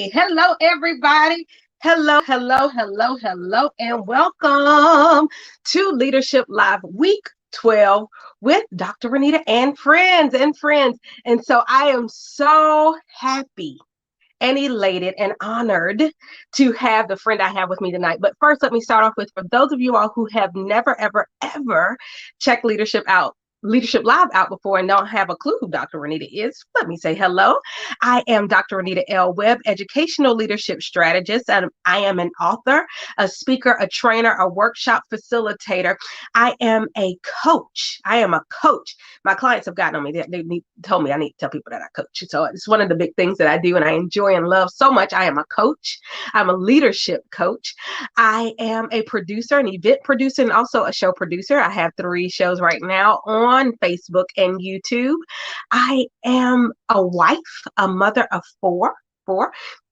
Hello, everybody. Hello, and welcome to Leadership Live Week 12 with Dr. Renita and friends. And so I am so happy and elated and honored to have the friend I have with me tonight. But first, let me start off with, for those of you all who have never, ever checked Leadership Live out before and don't have a clue who Dr. Renita is, let me say hello. I am Dr. Renita L. Webb, educational leadership strategist, and I am an author, a speaker, a trainer, a workshop facilitator. I am a coach. My clients have gotten on me. They told me I need to tell people that I coach. So it's one of the big things that I do and I enjoy and love so much. I am a coach. I'm a leadership coach. I am a producer, an event producer, and also a show producer. I have 3 shows right now on Facebook and YouTube. I am a wife, a mother of four,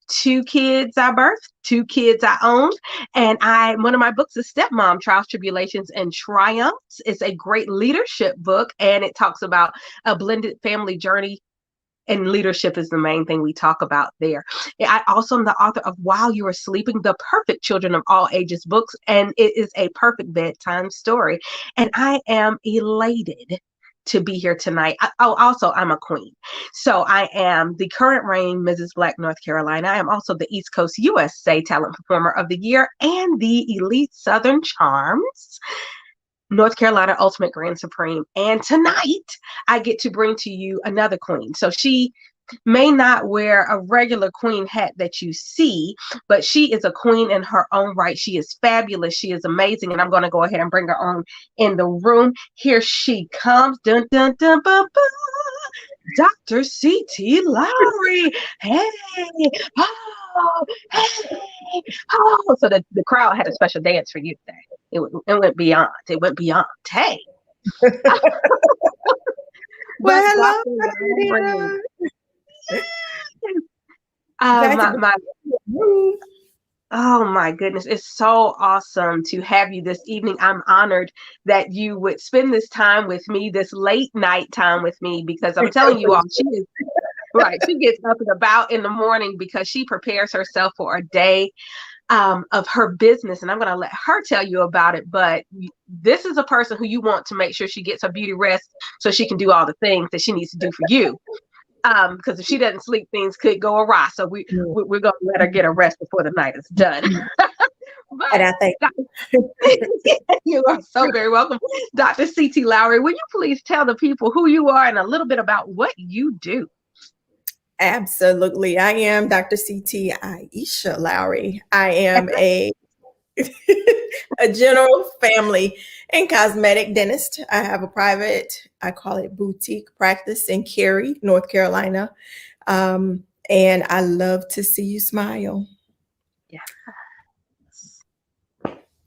2 kids I birthed, 2 kids I own, and one of my books is Stepmom: Trials, Tribulations, and Triumphs. It's a great leadership book, and it talks about a blended family journey. And leadership is the main thing we talk about there. I also am the author of While You Are Sleeping, The Perfect Children of All Ages books, and it is a perfect bedtime story. And I am elated to be here tonight. Also, I'm a queen. So I am the current reigning Mrs. Black North Carolina. I am also the East Coast USA Talent Performer of the Year and the Elite Southern Charms North Carolina Ultimate Grand Supreme. And tonight I get to bring to you another queen. So she may not wear a regular queen hat that you see, but she is a queen in her own right. She is fabulous. She is amazing. And I'm going to go ahead and bring her on in the room. Here she comes. Dun, dun, dun, ba, ba. Dr. Siti Lowery. Hey. Oh, hey. Oh. So the crowd had a special dance for you today. It went beyond. Hey. Well, hello. Oh my goodness, it's so awesome to have you this evening. I'm honored that you would spend this time with me, this late night time with me, because I'm telling you all, she gets up and about in the morning because she prepares herself for a day of her business, and I'm going to let her tell you about it. But this is a person who you want to make sure she gets her beauty rest so she can do all the things that she needs to do for you. Because if she doesn't sleep, things could go awry. So we're going to let her get a rest before the night is done. But, and I think you are so very welcome. Dr. Siti Lowery, will you please tell the people who you are and a little bit about what you do? Absolutely. I am Dr. Siti Aisha Lowery. I am a general family and cosmetic dentist. I have a private, I call it boutique practice in Cary, North Carolina. And I love to see you smile.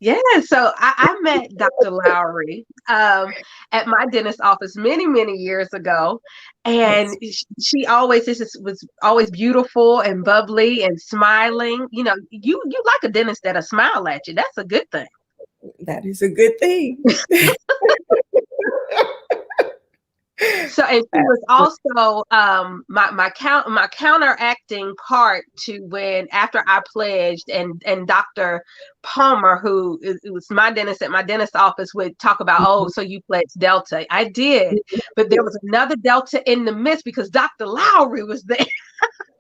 Yeah, so I met Dr. Lowery at my dentist office many years ago, and she always was always beautiful and bubbly and smiling. You know, you like a dentist that'll smile at you. That's a good thing. That is a good thing. So, and she was also my counteracting part to when after I pledged, and Dr. Palmer, who was my dentist at my dentist office, would talk about, oh, so you pledged Delta. I did, but there was another Delta in the midst because Dr. Lowery was there.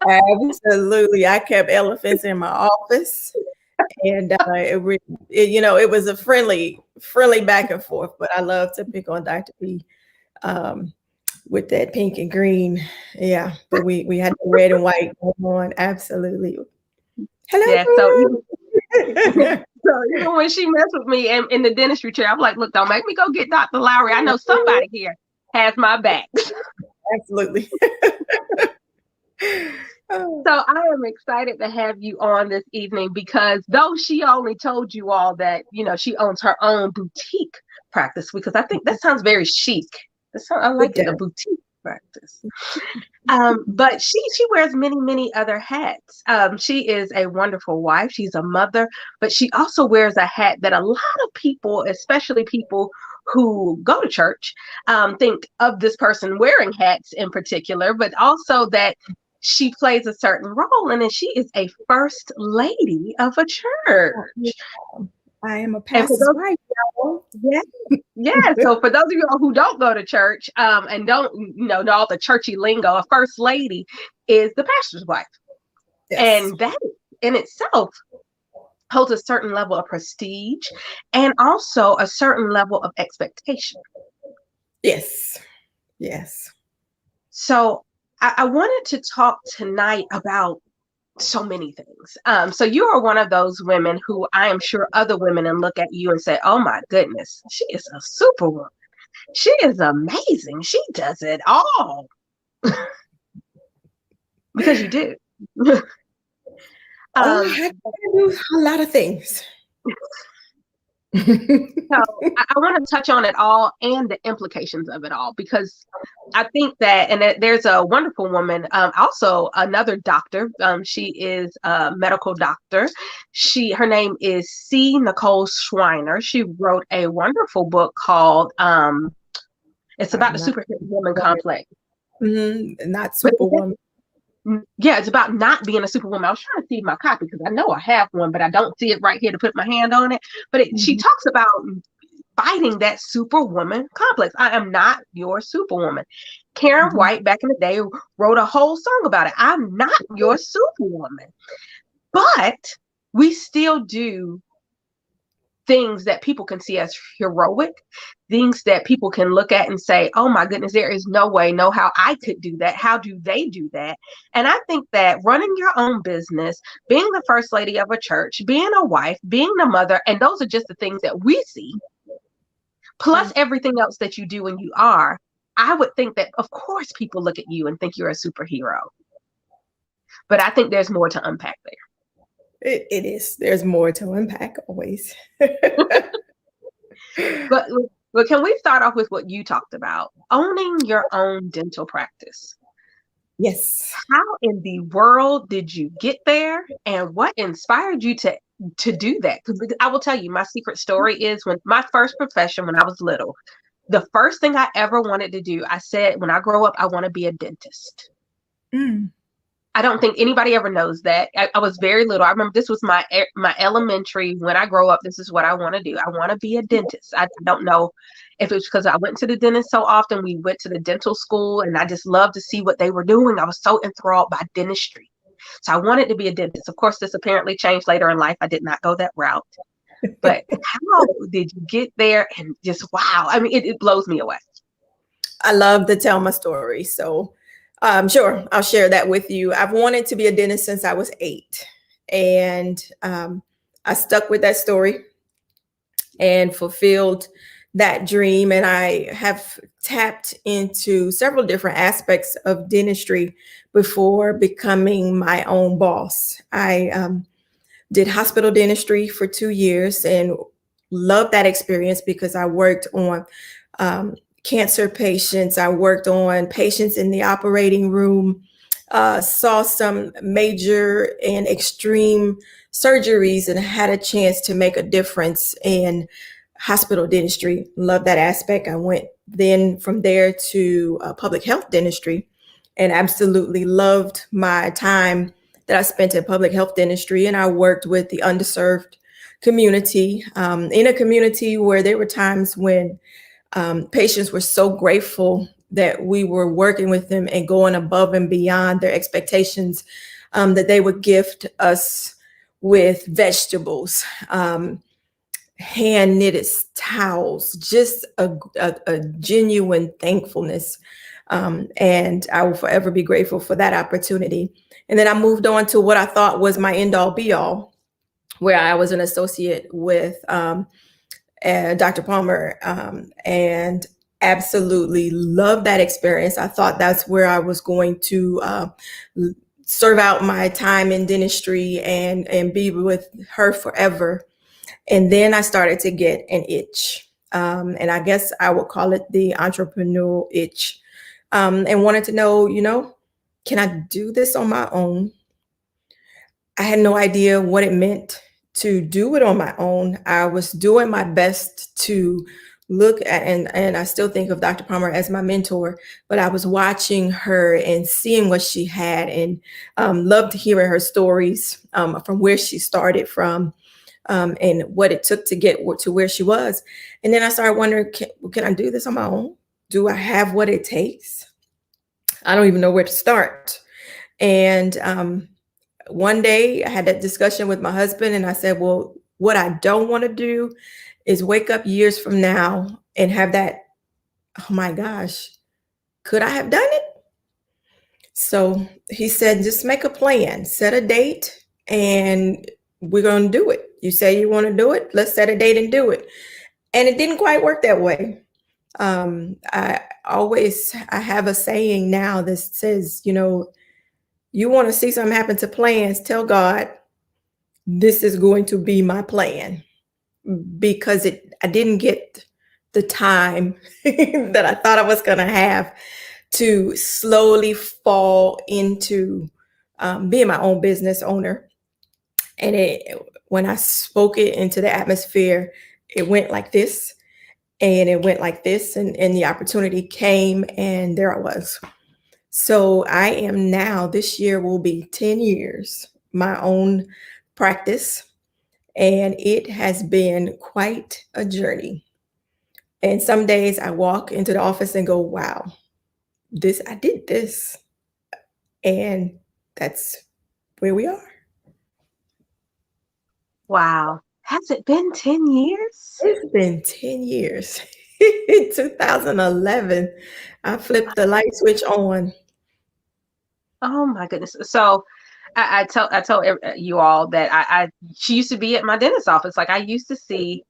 Absolutely, I kept elephants in my office, and it was a friendly back and forth. But I love to pick on Dr. P. With that pink and green. Yeah, but we had the red and white going on. Absolutely. Hello. Yeah, so even when she messed with me in the dentistry chair, I'm like, look, don't make me go get Dr. Lowery. I know somebody here has my back. Absolutely. So I am excited to have you on this evening because though she only told you all that, she owns her own boutique practice, because I think that sounds very chic. I like it, a boutique practice. But she wears many other hats. She is a wonderful wife. She's a mother, but she also wears a hat that a lot of people, especially people who go to church, think of this person wearing hats in particular, but also that she plays a certain role, and then she is a first lady of a church. I am a And for pastor's those, wife, y'all. yeah, yeah. So for those of you who don't go to church, and don't know all the churchy lingo, a first lady is the pastor's wife, Yes. and that in itself holds a certain level of prestige and also a certain level of expectation. Yes. Yes. So I wanted to talk tonight about so many things. So you are one of those women who I am sure other women and look at you and say, "Oh my goodness, she is a superwoman. She is amazing. She does it all," because you do. Oh, um, I can do a lot of things. So I want to touch on it all and the implications of it all, because I think that, and there's a wonderful woman, also another doctor. She is a medical doctor. Her name is C. Nicole Schreiner. She wrote a wonderful book called it's about I'm the not superwoman woman. complex. Not But superwoman. yeah, it's about not being a superwoman. I was trying to see my copy because I know I have one, but I don't see it right here to put my hand on it. But she Mhm. talks about fighting that superwoman complex. I am not your superwoman. Karen Mhm. White back in the day wrote a whole song about it. I'm not your superwoman. But we still do things that people can see as heroic, things that people can look at and say, "Oh my goodness, there is no way, no how I could do that. How do they do that?" And I think that running your own business, being the first lady of a church, being a wife, being the mother, and those are just the things that we see, plus Mm. everything else that you do and you are. I would think that, of course, people look at you and think you're a superhero. But I think there's more to unpack It is. There's more to unpack always. there. But can we start off with what you talked about? Owning your own dental practice. Yes. How in the world did you get there, and what inspired you to do that? Because I will tell you, my secret story is when my first profession when I was little, the first thing I ever wanted to do, I said, when I grow up, I want to be a dentist. Mm. I don't think anybody ever knows that. I was very little. I remember this was my elementary. When I grow up, this is what I want to do. I want to be a dentist. I don't know if it was because I went to the dentist so often. We went to the dental school, and I just loved to see what they were doing. I was so enthralled by dentistry. So I wanted to be a dentist. Of course, this apparently changed later in life. I did not go that route. But how did you get there? And just wow. I mean, it blows me away. I love to tell my story. So, sure, I'll share that with you. I've wanted to be a dentist since I was 8. And I stuck with that story and fulfilled that dream. And I have tapped into several different aspects of dentistry before becoming my own boss. I did hospital dentistry for 2 years and loved that experience because I worked on cancer patients. I worked on patients in the operating room, saw some major and extreme surgeries, and had a chance to make a difference in hospital dentistry. Love that aspect. I went then from there to public health dentistry and absolutely loved my time that I spent in public health dentistry. And I worked with the underserved community, in a community where there were times when patients were so grateful that we were working with them and going above and beyond their expectations, that they would gift us with vegetables, hand knitted towels, just a genuine thankfulness. And I will forever be grateful for that opportunity. And then I moved on to what I thought was my end all be all, where I was an associate with Dr. Palmer, and absolutely loved that experience. I thought that's where I was going to serve out my time in dentistry and be with her forever. And then I started to get an itch. And I guess I would call it the entrepreneurial itch, and wanted to know, can I do this on my own? I had no idea what it meant to do it on my own. I was doing my best to look at, and I still think of Dr. Palmer as my mentor, but I was watching her and seeing what she had, and loved hearing her stories, from where she started from, and what it took to get to where she was. And then I started wondering, can I do this on my own? Do I have what it takes? I don't even know where to start. And one day I had that discussion with my husband, and I said, well, what I don't want to do is wake up years from now and have that, oh my gosh, could I have done it? So he said, just make a plan, set a date, and we're going to do it. You say you want to do it, let's set a date and do it. And it didn't quite work that way. I have a saying now that says, you want to see something happen to plans, tell God, this is going to be my plan, because I didn't get the time that I thought I was going to have to slowly fall into being my own business owner. And when I spoke it into the atmosphere, it went like this, and it went like this, and the opportunity came, and there I was. So I am now, this year will be 10 years, my own practice. And it has been quite a journey. And some days I walk into the office and go, wow, I did this. And that's where we are. Wow. Has it been 10 years? It's been 10 years. In 2011, I flipped the light switch on. Oh my goodness. So I tell you all that she used to be at my dentist's office. Like I used to see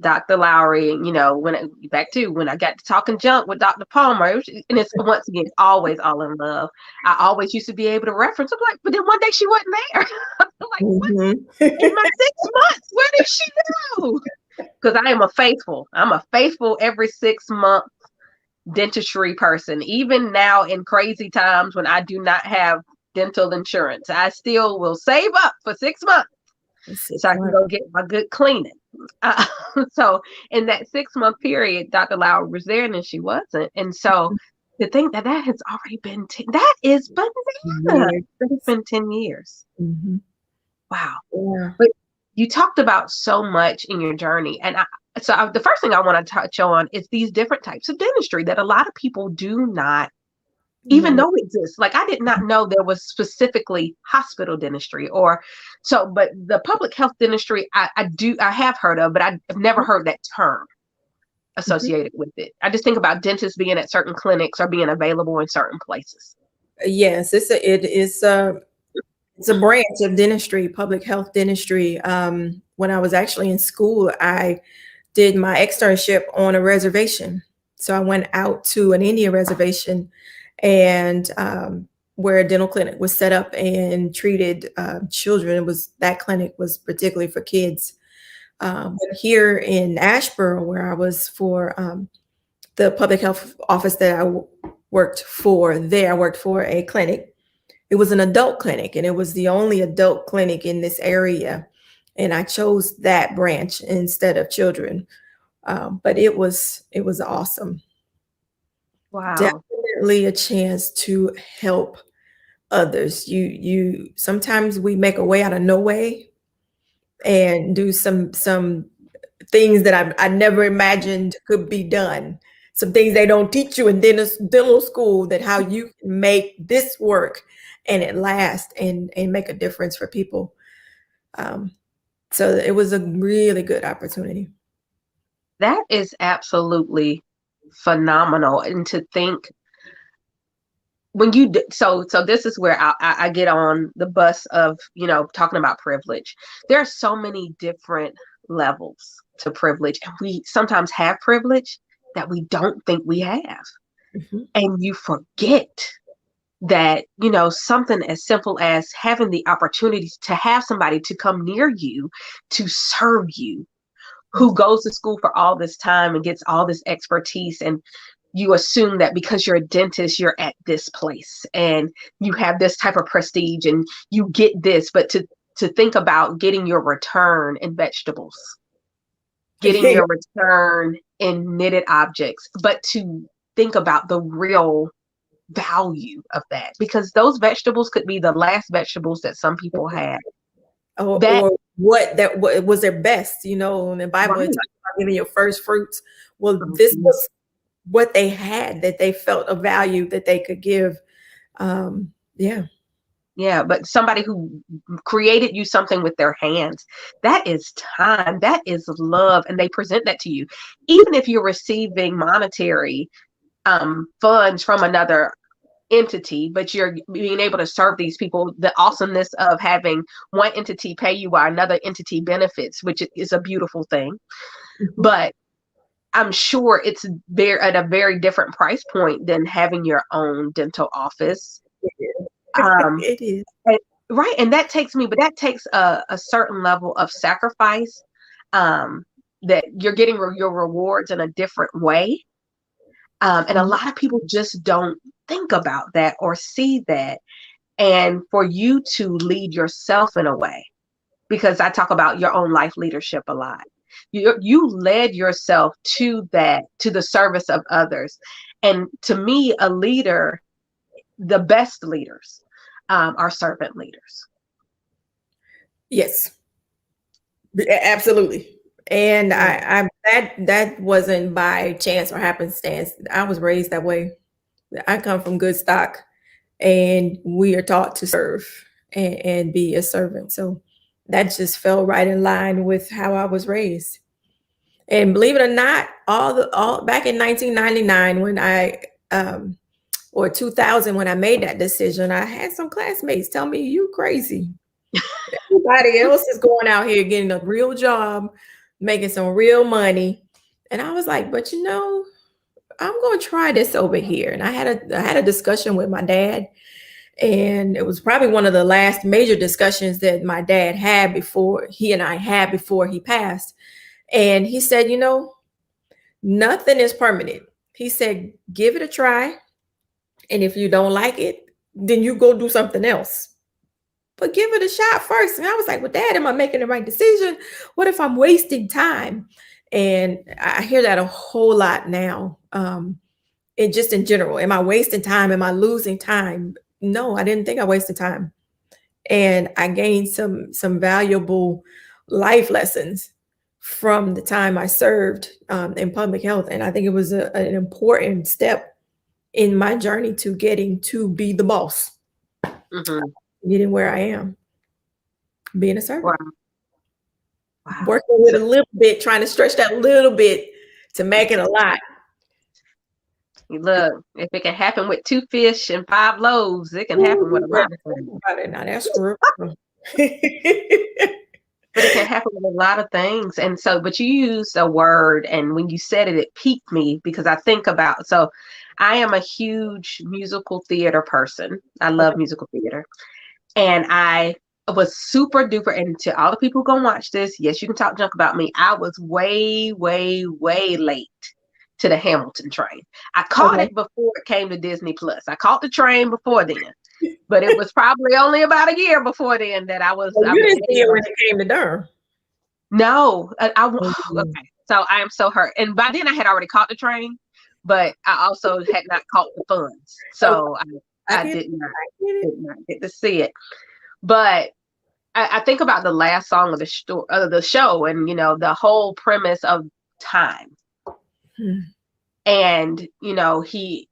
Dr. Lowery, when I got to talking junk with Dr. Palmer, and it's once again always all in love. I always used to be able to reference. I'm like, but then one day she wasn't there. I'm like, what? In my 6 months, where did she go? Because I'm a faithful every 6 month dentistry person. Even now in crazy times when I do not have dental insurance, I still will save up for 6 months so I can go get my good cleaning. So in that 6 month period, Dr. Lauer was there and then she wasn't. And so to think that has already been, that is bananas. It's been 10 years. Mm-hmm. Wow. Yeah. But you talked about so much in your journey. And the first thing I want to touch on is these different types of dentistry that a lot of people do not even know exist. Like I did not know there was specifically hospital dentistry but the public health dentistry I have heard of, but I've never heard that term associated with it. I just think about dentists being at certain clinics or being available in certain places. Yes, it's a branch of dentistry, public health dentistry. When I was actually in school, I did my externship on a reservation. So I went out to an Indian reservation, and where a dental clinic was set up and treated children. That clinic was particularly for kids. But here in Asheboro, where I was for the public health office that I worked for a clinic. It was an adult clinic, and it was the only adult clinic in this area. And I chose that branch instead of children. But it was awesome. Wow. Definitely a chance to help others. You sometimes we make a way out of no way and do some things that I never imagined could be done. Some things they don't teach you in dental school, that how you can make this work and it last and make a difference for people. So it was a really good opportunity. That is absolutely phenomenal. And to think when you so this is where I get on the bus of talking about privilege. There are so many different levels to privilege, and we sometimes have privilege that we don't think we have. Mm-hmm. And you forget that something as simple as having the opportunity to have somebody to come near you to serve you, who goes to school for all this time and gets all this expertise, and you assume that because you're a dentist, you're at this place and you have this type of prestige and you get this, but to think about getting your return in vegetables, getting your return in knitted objects, but to think about the real value of that, because those vegetables could be the last vegetables that some people had. That or what was their best, you know, in the Bible it right. talks about giving your first fruits. Well, this Mhm. was what they had that they felt a value that they could give. Yeah. Yeah, but somebody who created you something with their hands, that is time, that is love, and they present that to you. Even if you're receiving monetary funds from another entity, but you're being able to serve these people, the awesomeness of having one entity pay you while another entity benefits, which is a beautiful thing. Mhm. But I'm sure it's very at a very different price point than having your own dental office. It is. Um, It is. and, right, and that takes a certain level of sacrifice. Um, that you're getting your rewards in a different way. And a Mhm. lot of people just don't think about that or see that. And for you to lead yourself in a way, because I talk about your own life leadership a lot. You led yourself to that, to the service of others. And to me, a leader, the best leaders are servant leaders. Yes, absolutely. And Yeah. I that wasn't by chance or happenstance. I was raised that way. I come from good stock, and we are taught to serve and be a servant. So that just fell right in line with how I was raised. And believe it or not, all back in 1999 when I or 2000 when I made that decision, I had some classmates tell me you crazy. Everybody else is going out here getting a real job, making some real money. And I was like, but you know, I'm going to try this over here. And I had a discussion with my dad, and it was probably one of the last major discussions that my dad had before he and I had before he passed. And he said, you know, nothing is permanent. He said, give it a try. And if you don't like it, then you go do something else. But give it a shot first. And I was like, well, Dad, am I making the right decision? What if I'm wasting time? And I hear that a whole lot now. And just in general, am I wasting time? Am I losing time? No, I didn't think I wasted time. And I gained some valuable life lessons from the time I served in public health. And I think it was an important step in my journey to getting to be the boss, Hmm. getting where I am, being a servant, Wow. Wow. working with a little bit, trying to stretch that little bit to make it a lot. Look, if it can happen with 2 fish and 5 loaves, it can Ooh, happen with a you better lot of talk things. about it now. That's scripture. But it can happen with a lot of things. And so, but you used a word, and when you said it, it piqued me because I think about, so I am a huge musical theater person. I love Okay. musical theater. And I was super duper, and to all the people who gonna watch this, yes, you can talk junk about me. I was way, way, way late to the Hamilton train. I caught Okay. it before it came to Disney Plus. I caught the train before then, but it was probably only about a year before then that So I you was didn't see it able when to. it came to Durham. No, Mhm. okay. So I am so hurt, and by then I had already caught the train, but I also had not caught the funds, Okay. so I I get it. I get it. did not get to see it. But I think about the last song of the show, and the whole premise of time. Hmm. And he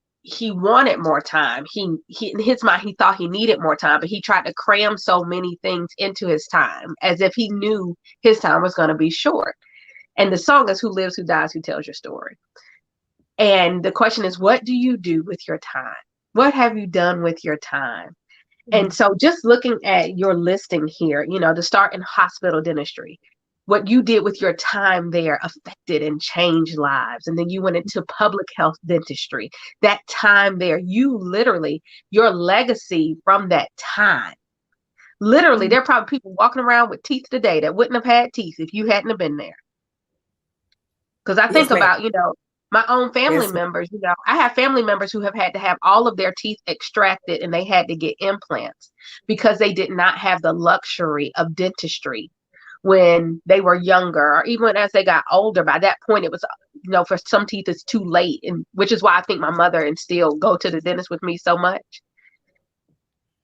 wanted more time. He in his mind he thought he needed more time, but he tried to cram so many things into his time as if he knew his time was going to be short. And the song is "Who lives, who dies, who tells your story." And the question is, what do you do with your time? What have you done with your time? And Hmm. so just looking at your listing here, to start in hospital dentistry, what you did with your time there affected and changed lives. And then you went into public health dentistry. That time there, you literally, your legacy from that time, literally, Hmm. there are probably people walking around with teeth today that wouldn't have had teeth if you hadn't have been there. Because I think Yes, ma'am. about, my own family Yes, ma'am. members, I have family members who have had to have all of their teeth extracted and they had to get implants because they did not have the luxury of dentistry when they were younger, or even as they got older. By that point, it was for some teeth it's too late, and which is why I think my mother and still go to the dentist with me so much.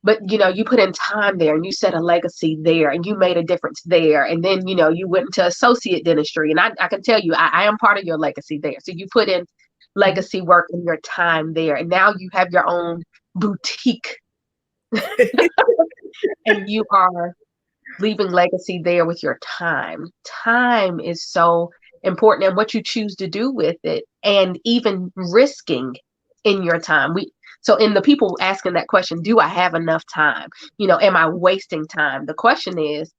But you put in time there, and you set a legacy there, and you made a difference there, and then you went into associate dentistry, and I can tell you I am part of your legacy there. So you put in legacy work in your time there, and now you have your own boutique and you are leaving legacy there with your time. Time is so important, and what you choose to do with it, and even risking in your time. So in the people asking that question, do I have enough time? Am I wasting time? The question is,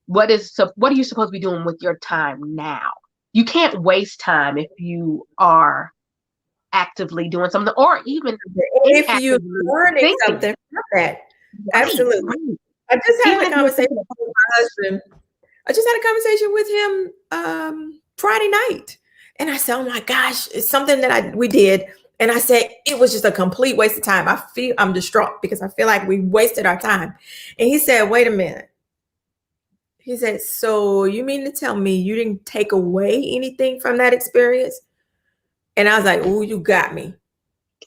what are you supposed to be doing with your time now? You can't waste time if you are actively doing something, or even if you're learning something from that. Absolutely. Right. I just had a conversation with my husband. I just had a conversation with him Friday night, and I said, "Oh my gosh, it's something that we did." And I said, it was just a complete waste of time. I'm distraught because I feel like we wasted our time. And he said, wait a minute. He said, so you mean to tell me you didn't take away anything from that experience? And I was like, oh, you got me.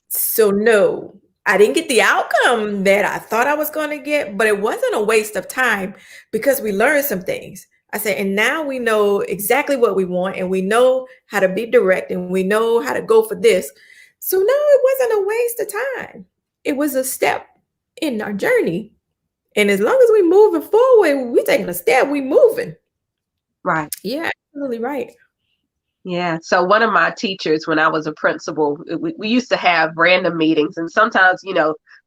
So no, I didn't get the outcome that I thought I was going to get, but it wasn't a waste of time because we learned some things. I said, and now we know exactly what we want, and we know how to be direct, and we know how to go for this. So no, it wasn't a waste of time. It was a step in our journey. And as long as we're moving forward, we're taking a step, we're moving. Right. Yeah, absolutely right. Yeah. So one of my teachers, when I was a principal, we used to have random meetings. And sometimes,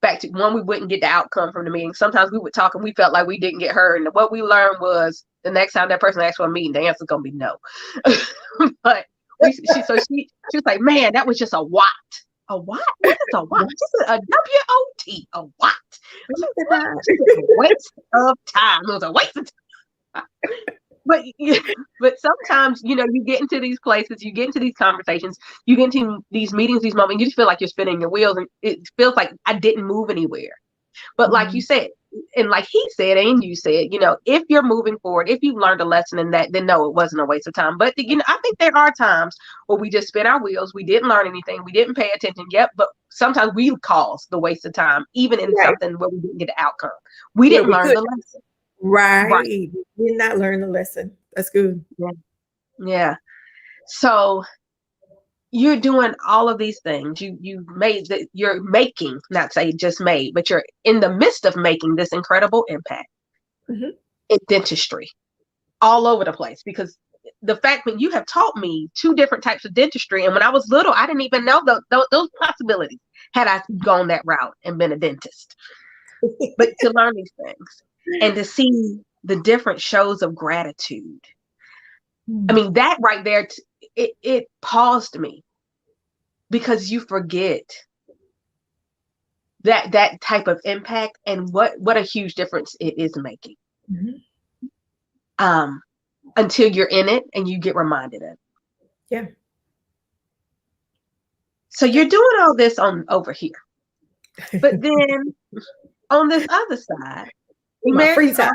back to when we wouldn't get the outcome from the meeting, sometimes we would talk and we felt like we didn't get heard. And what we learned was the next time that person asked for a meeting, the answer's going to be no. But she was like, man, that was just a what? A what? What is a what? Just a W-O-T, a what? It was a waste of time. It was a waste of time. But sometimes, you get into these places, you get into these conversations, you get into these meetings, these moments, you just feel like you're spinning your wheels, and it feels like I didn't move anywhere. But like you said, and like he said, and you said, if you're moving forward, if you've learned a lesson in that, then no, it wasn't a waste of time. But I think there are times where we just spin our wheels, we didn't learn anything, we didn't pay attention yet, but sometimes we cause the waste of time, even in something where we didn't get the outcome. We didn't learn the lesson. Right. We did not learn the lesson. That's good. Yeah. So you're doing all of these things. You're making, not say just made, but you're in the midst of making this incredible impact in dentistry all over the place. Because the fact that you have taught me 2 different types of dentistry, and when I was little, I didn't even know those possibilities had I gone that route and been a dentist. But to learn these things and to see the different shows of gratitude. I mean, that right there, it paused me, because you forget that type of impact and what a huge difference it is making. Until you're in it and you get reminded of it. Yeah. So you're doing all this over here, but then on this other side, you married free time.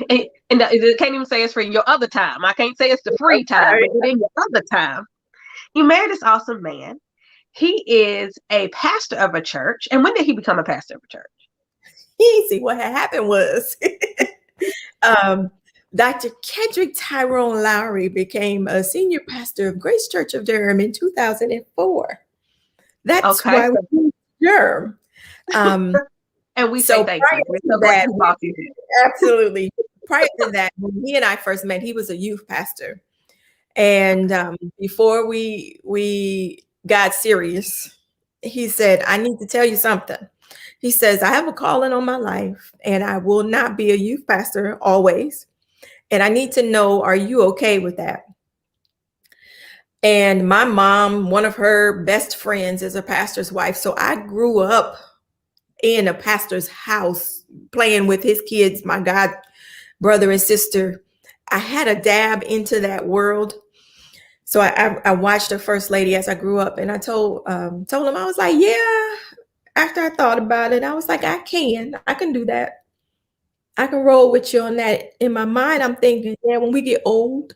and I can't even say it's for your other time. I can't say it's the free time, but in your other time, you married this awesome man. He is a pastor of a church. And when did he become a pastor of a church? Easy. What had happened was Dr. Kedrick Tyrone Lowery became a senior pastor of Grace Church of Durham in 2004. That's why we Durham. And we say thank you. Absolutely. Prior to that, when he and I first met, he was a youth pastor. And before we got serious, he said, I need to tell you something. He says, I have a calling on my life, and I will not be a youth pastor always. And I need to know, are you okay with that? And my mom, one of her best friends, is a pastor's wife. So I grew up in a pastor's house, playing with his kids, my God brother and sister. I had a dab into that world. So I watched the first lady as I grew up, and I told him, I was like, yeah, after I thought about it, I was like, I can do that. I can roll with you on that. In my mind, I'm thinking, yeah, when we get old,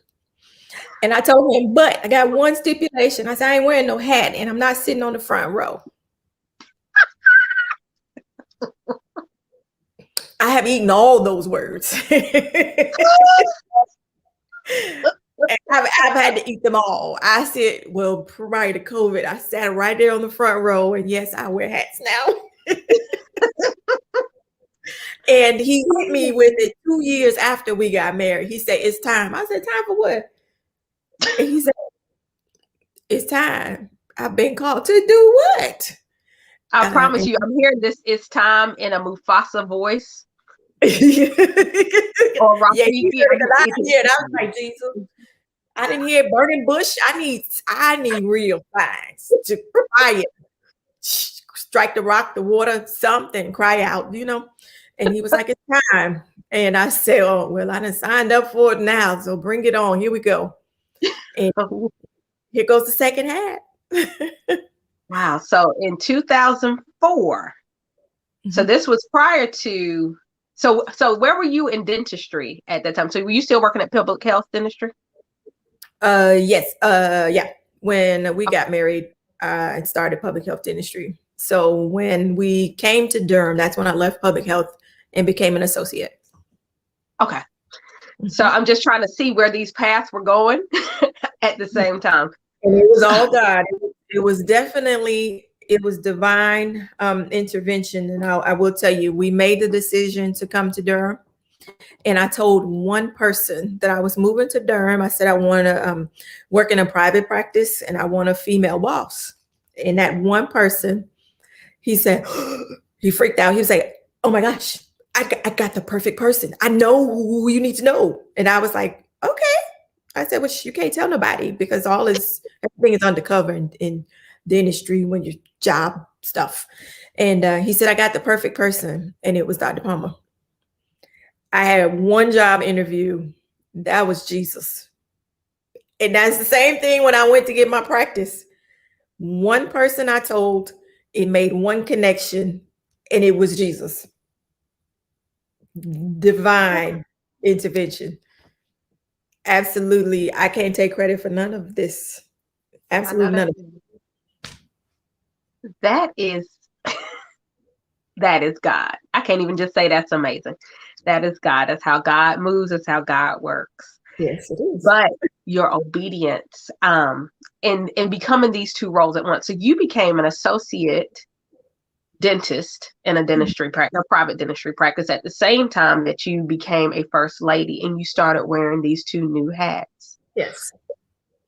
And I told him, but I got one stipulation. I said, I ain't wearing no hat and I'm not sitting on the front row. I have eaten all those words. I've had to eat them all. I said, well, prior to COVID, I sat right there on the front row, and yes, I wear hats now. And he hit me with it 2 years after we got married. He said, it's time. I said, time for what? And he said, it's time. I've been called to do what? I promise you, I'm hearing this "it's time" in a Mufasa voice. Or Yeah, Rafiki. you heard it. I hear it. I was like, Jesus. I didn't hear burning bush. I need real signs to cry it. Strike the rock, the water, something, cry out, you know. And he was like, it's time. And I said, oh, well, I done signed up for it now. So bring it on. Here we go. And here goes the second hat. Wow. So in 2004, so this was prior to, so where were you in dentistry at that time? So were you still working at public health dentistry? Yes. Yeah. When we got married, I started public health dentistry. So when we came to Durham, that's when I left public health and became an associate. Okay. So I'm just trying to see where these paths were going at the same time. And it was all God. It was definitely, it was divine intervention. And I will tell you, we made the decision to come to Durham. And I told one person that I was moving to Durham. I said, I want to work in a private practice and I want a female boss. And that one person, he said, he freaked out. He was like, oh my gosh, I got the perfect person. I know who you need to know. And I was like, okay. I said, well, you can't tell nobody because everything is undercover in dentistry when your job stuff. And he said, I got the perfect person. And it was Dr. Palmer. I had one job interview. That was Jesus. And that's the same thing when I went to get my practice. One person I told, it made one connection, and it was Jesus. Divine intervention. Absolutely. I can't take credit for none of this. Absolutely none of it. That is God. I can't even just say that's amazing. That is God. That's how God moves. That's how God works. Yes, it is. But your obedience in becoming these two roles at once. So you became an associate dentist in a dentistry practice, a private dentistry practice, at the same time that you became a first lady and you started wearing these two new hats. Yes.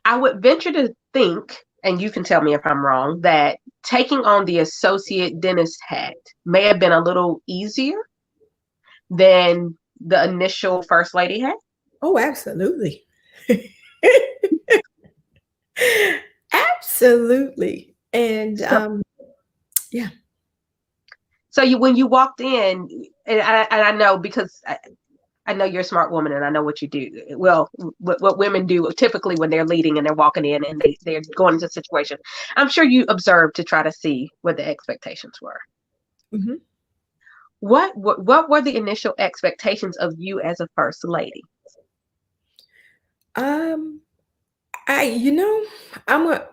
I would venture to think, and you can tell me if I'm wrong, that taking on the associate dentist hat may have been a little easier than the initial first lady hat. Oh, absolutely. Absolutely. And yeah. So when you walked in, and I know because I know you're a smart woman and I know what you do. Well, what women do typically when they're leading and they're walking in and they're going into a situation. I'm sure you observed to try to see what the expectations were. Mm-hmm. What were the initial expectations of you as a first lady?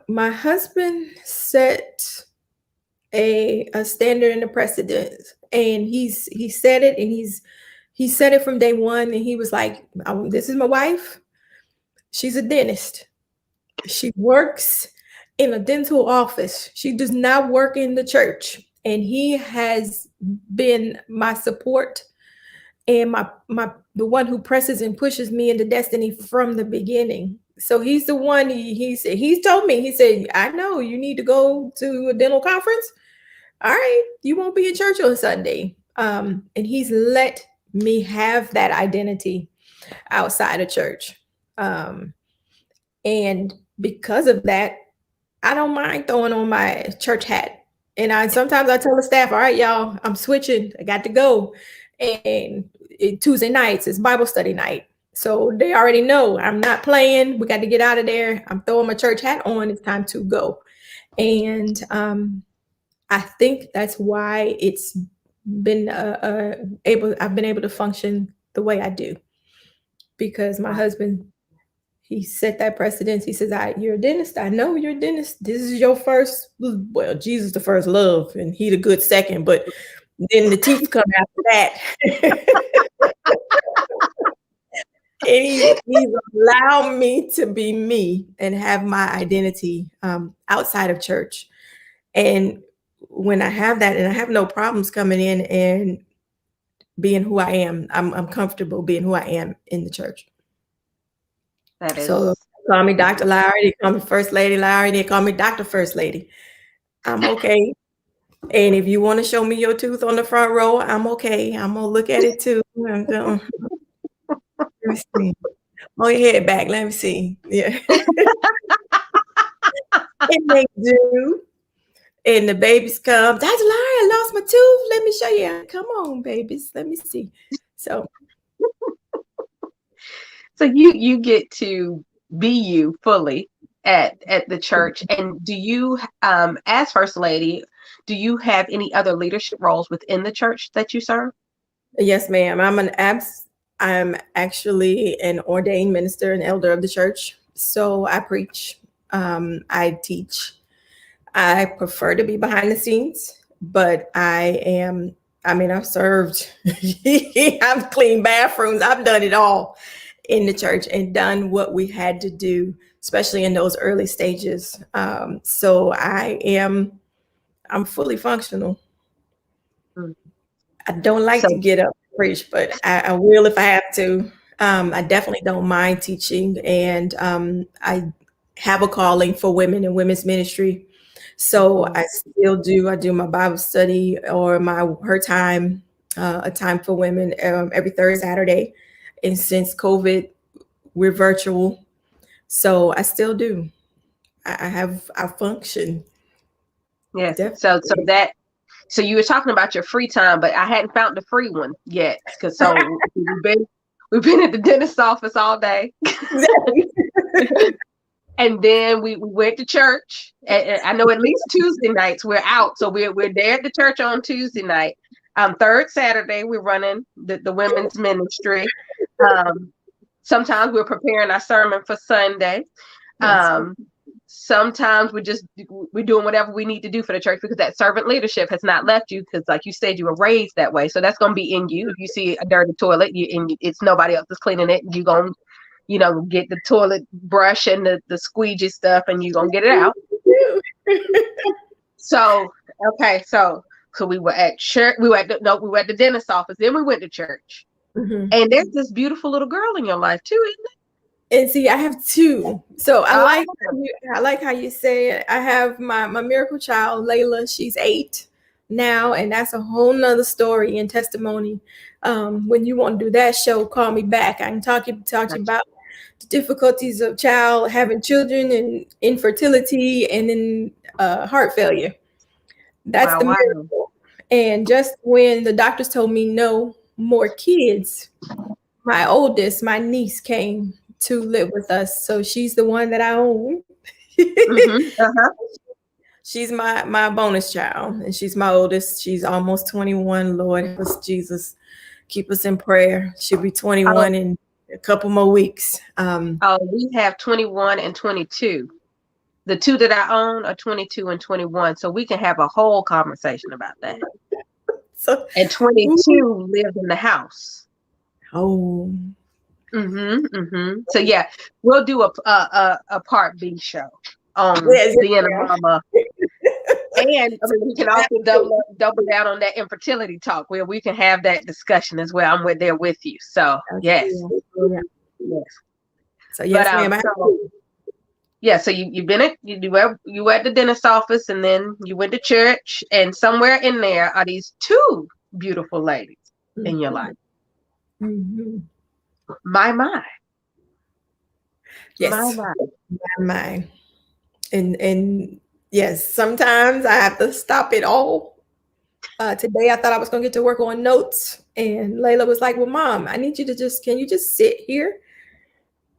My husband set a standard and a precedent, and he said it, and he said it from day one, and he was like, this is my wife. She's a dentist. She works in a dental office. She does not work in the church. And he has been my support and the one who presses and pushes me into destiny from the beginning. So he's the one. He's told me. He said, I know you need to go to a dental conference. All right, you won't be in church on Sunday. And he's let me have that identity outside of church. And because of that, I don't mind throwing on my church hat. And sometimes I tell the staff, all right, y'all, I'm switching. I got to go. And Tuesday nights is Bible study night. So they already know I'm not playing. We got to get out of there. I'm throwing my church hat on. It's time to go. And I think that's why it's been I've been able to function the way I do, because my husband, he set that precedence. He says, you're a dentist. I know you're a dentist. This is your first, well, Jesus the first love, and he the good second, but then the teeth come after that. And he's allowed me to be me and have my identity outside of church. And when I have that, and I have no problems coming in and being who I am, I'm comfortable being who I am in the church. That So is. call me Dr. Lowery, they call me First Lady Lowery, they call me Dr. First Lady. I'm okay. And if you want to show me your tooth on the front row, I'm okay. I'm gonna look at it too. Let me see. Oh, your head back. Let me see. Yeah. And they do. And the babies come, Dr. Larry, I lost my tooth. Let me show you. Come on, babies. Let me see. So you get to be you fully at the church. And do you, as First Lady, do you have any other leadership roles within the church that you serve? yes, ma'am. I'm actually an ordained minister and elder of the church. So I preach, I teach. I prefer to be behind the scenes, but I've served, I've cleaned bathrooms, I've done it all in the church and done what we had to do, especially in those early stages. So I'm fully functional. Mm. I don't like So to get up and preach, but I will if I have to. I definitely don't mind teaching, and I have a calling for women in women's ministry. So I still do. I do my Bible study or my her time, a time for women every third Saturday. And since COVID, we're virtual, so I still do. I function yes, definitely. so you were talking about your free time, but I hadn't found the free one yet. Because we've been at the dentist's office all day. And then we went to church. And I know at least Tuesday nights we're out. So we're there at the church on Tuesday night. Third Saturday, we're running the women's ministry. Sometimes we're preparing our sermon for Sunday. Yes. Sometimes we're doing whatever we need to do for the church, because that servant leadership has not left you, because like you said, you were raised that way. So that's going to be in you. If you see a dirty toilet, it's nobody else is cleaning it, you're going to get the toilet brush and the squeegee stuff, and you're going to get it out. So, okay. So we were at church. We were at the dentist's office. Then we went to church. Mhm. And there's this beautiful little girl in your life too, isn't And see, I have two. So it? I like how you say it. I have my miracle child, Layla. She's 8 now, and that's a whole nother story and testimony. When you want to do that show, call me back. I can talk to you about the difficulties of child having children and infertility and then heart failure. That's Wow, the wow. miracle. And just when the doctors told me no more kids, my oldest, my niece, came to live with us. So she's the one that I own. Mm-hmm. Uh-huh. She's my bonus child, and she's my oldest. She's almost 21. Lord help us, Jesus, keep us in prayer. She'll be Oh, 21 in a couple more weeks. we have 21 and 22. The two that I own are 22 and 21. So we can have a whole conversation about that. So, And ooh, 22 lived in the house. oh, Mm-hmm. Mm-hmm. So yeah, we'll do a part B show on yes, being a yes, mama. And I mean, we can also double down on that infertility talk, where we can have that discussion as well. I'm there with you. So yes, ma'am. Yeah. yes. So But yes, ma'am. so yeah, so you've been at you were at the dentist office, and then you went to church, and somewhere in there are these two beautiful ladies in your life. Mhm. My my Yes, my. mine. And yes, sometimes I have to stop it all. Today I thought I was gonna get to work on notes, and Layla was like, "Well, Mom, I need you to can you just sit here?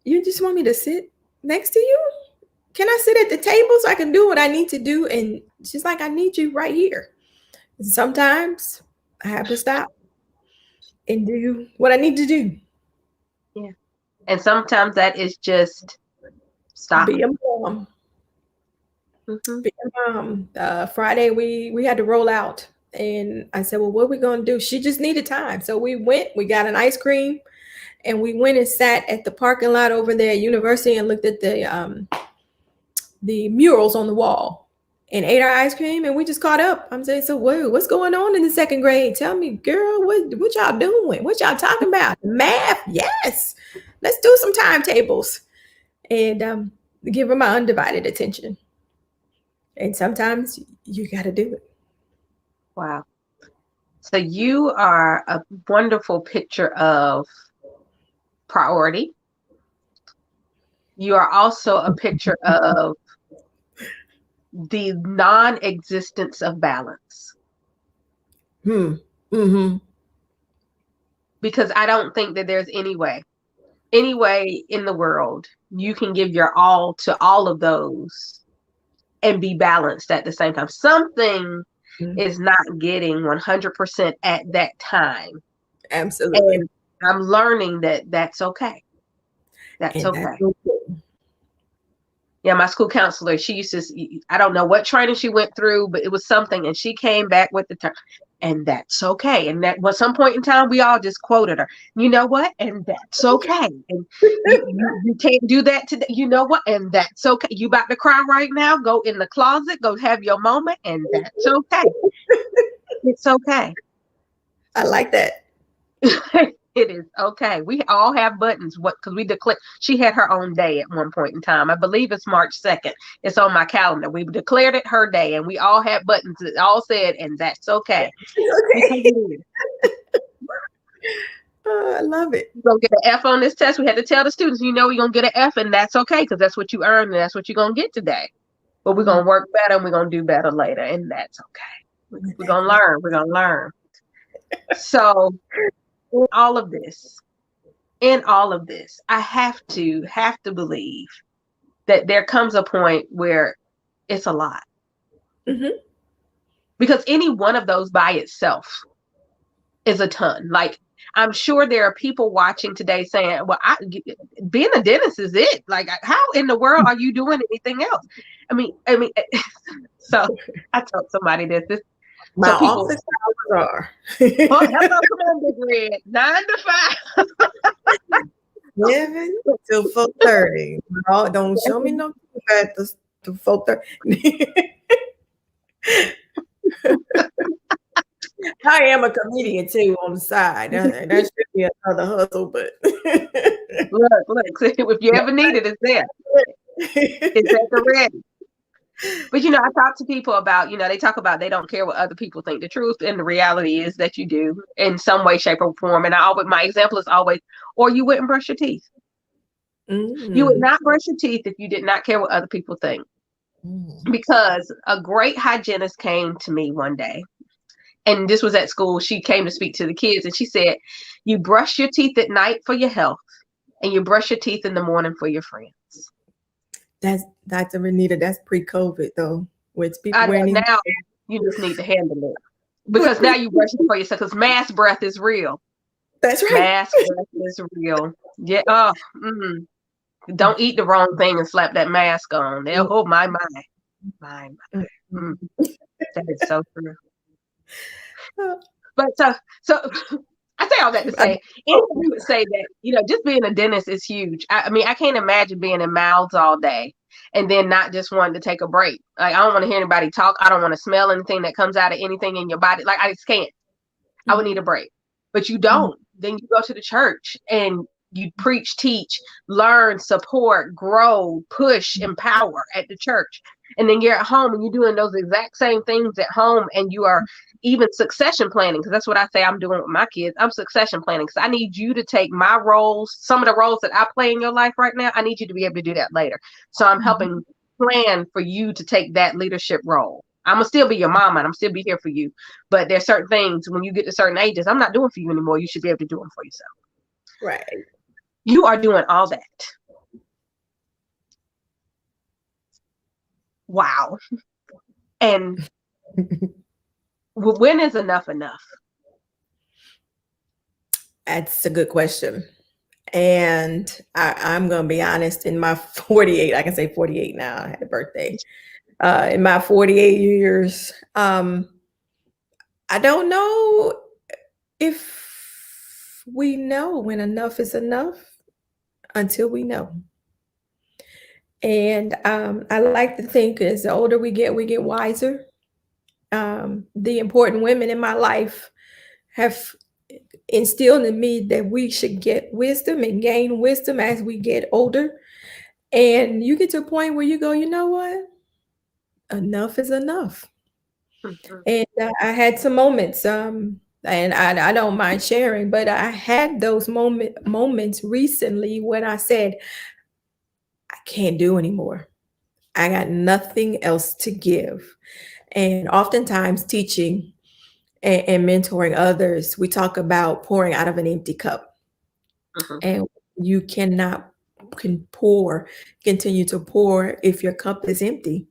You just want me to sit next to you? Can I sit at the table so I can do what I need to do?" And she's like, "I need you right here." And sometimes I have to stop and do what I need to do. Yeah. And sometimes that is just stop. Be a mom. Mm-hmm. Be a mom. Friday we had to roll out, and I said, "Well, what are we gonna do?" She just needed time, so we went. We got an ice cream, and we went and sat at the parking lot over there at University and looked at the murals on the wall and ate our ice cream, and we just caught up. I'm saying, so what's going on in the second grade? Tell me, girl, what y'all doing? What y'all talking about? Math? Yes. Let's do some timetables and give them my undivided attention. And sometimes you got to do it. Wow. So you are a wonderful picture of priority. You are also a picture of the non-existence of balance. Mm-hmm. Because I don't think that there's any way in the world you can give your all to all of those and be balanced at the same time. Something is not getting 100% at that time. Absolutely. And I'm learning that that's okay. That's And okay. that's okay. Yeah, my school counselor, she used to, I don't know what training she went through, but it was something. And she came back with the term, and that's okay. And that was some point in time, we all just quoted her, you know what? And that's okay. And you can't do that today. You know what? And that's okay. You about to cry right now? Go in the closet, go have your moment. And that's okay. It's okay. I like that. It is okay. We all have buttons. What? Because we declared she had her own day at one point in time. I believe it's March 2nd. It's on my calendar. We declared it her day, and we all had buttons that all said, "And that's okay." Because Okay. it is. Oh, I love it. You're gonna get an F on this test. We had to tell the students, you know, you're gonna get an F, and that's okay because that's what you earned, and that's what you're gonna get today. But we're gonna work better, and we're gonna do better later, and that's okay. We're gonna learn. We're gonna learn. So, in all of this, I have to believe that there comes a point where it's a lot. Mm-hmm. Because any one of those by itself is a ton. Like, I'm sure there are people watching today saying, well, being a dentist is it. Like, how in the world are you doing anything else? I mean, so I told somebody this. My So people, office hours are oh, hello, come on, Big Red, 9 to 5. 7 till 4:30. No, don't show me no at the 4:30. I am a comedian too on the side. That should be another hustle, but Look, if you ever need it, it's there. It's at the ready. But I talk to people about, they talk about they don't care what other people think. The truth and the reality is that you do in some way, shape, or form. And my example is always, or you wouldn't brush your teeth. You would not brush your teeth if you did not care what other people think. Because a great hygienist came to me one day, and this was at school. She came to speak to the kids, and she said, you brush your teeth at night for your health, and you brush your teeth in the morning for your friends. That's Dr. Renita. That's pre-COVID though, with people I know, wearing now you just need to handle it. Because now you brush it for yourself, because mass breath is real. That's right. Mass breath is real. Yeah. Oh, don't eat the wrong thing and slap that mask on. Oh, my. That is so true. But so I say all that to say, anyone would say that, just being a dentist is huge. I mean, I can't imagine being in mouths all day and then not just wanting to take a break. Like, I don't want to hear anybody talk. I don't want to smell anything that comes out of anything in your body. Like, I just can't. I would need a break. But you don't. Then you go to the church and you preach, teach, learn, support, grow, push, empower at the church. And then you're at home and you're doing those exact same things at home, and you are even succession planning, because that's what I say I'm doing with my kids. I'm succession planning because I need you to take my roles, some of the roles that I play in your life right now. I need you to be able to do that later. So I'm helping plan for you to take that leadership role. I'm gonna still be your mama, and I'm still be here for you. But there's certain things when you get to certain ages, I'm not doing for you anymore. You should be able to do them for yourself. Right. You are doing all that. Wow. And when is enough enough? That's a good question. And I'm going to be honest, in my 48, I can say 48 now, I had a birthday. In my 48 years, I don't know if we know when enough is enough until we know. And I like to think as the older we get wiser. The important women in my life have instilled in me that we should get wisdom and gain wisdom as we get older. And you get to a point where you go, you know what? Enough is enough. Mhm. And I had some moments, and I don't mind sharing, but I had those moments recently when I said, I can't do anymore. I got nothing else to give. And oftentimes, teaching and mentoring others, we talk about pouring out of an empty cup. Mhm. And you cannot continue to pour if your cup is empty.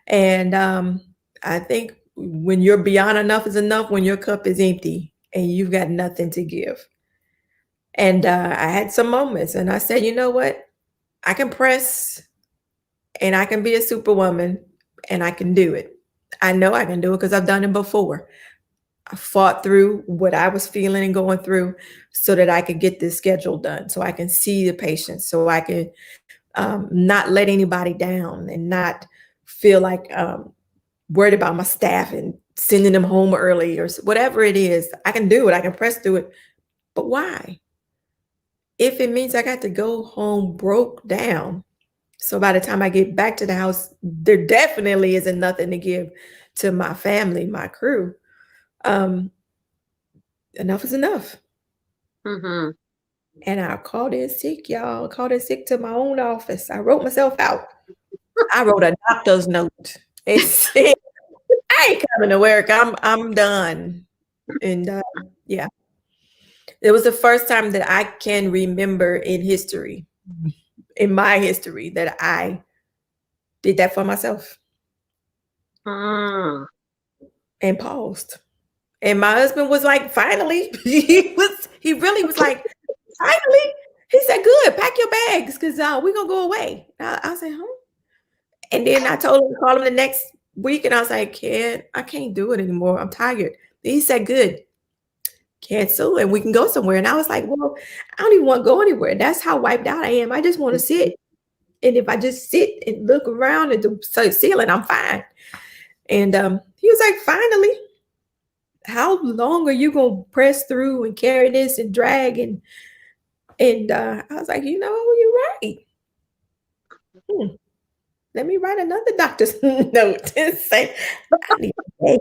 And I think when you're beyond enough is enough, when your cup is empty and you've got nothing to give. And I had some moments and I said, you know what? I can press and I can be a superwoman and I can do it. I know I can do it because I've done it before. I fought through what I was feeling and going through so that I could get this schedule done, so I can see the patients, so I can not let anybody down and not feel like worried about my staff and sending them home early or whatever it is. I can do it. I can press through it. But why? If it means I got to go home broke down, so by the time I get back to the house, there definitely isn't nothing to give to my family, my crew. Um, Enough is enough. Mhm. And I called in sick, y'all. Called in sick to my own office. I wrote myself out. I wrote a doctor's note. It said, I ain't coming to work. I'm done. And yeah, it was the first time that I can remember in history, in my history, that I did that for myself Mm. and paused. And my husband was like, finally, he really was like, finally. He said, good, pack your bags because we're going to go away. I said, huh? And then I told him to call him the next week. And I was like, I can't do it anymore. I'm tired. He said, good, cancel and we can go somewhere. And I was like, well, I don't even want to go anywhere. That's how wiped out I am. I just want to sit. And if I just sit and look around at the ceiling, I'm fine. And he was like, finally, how long are you gonna press through and carry this and drag and I was like, you know, you're right. Hmm, let me write another doctor's note and say, I need a day.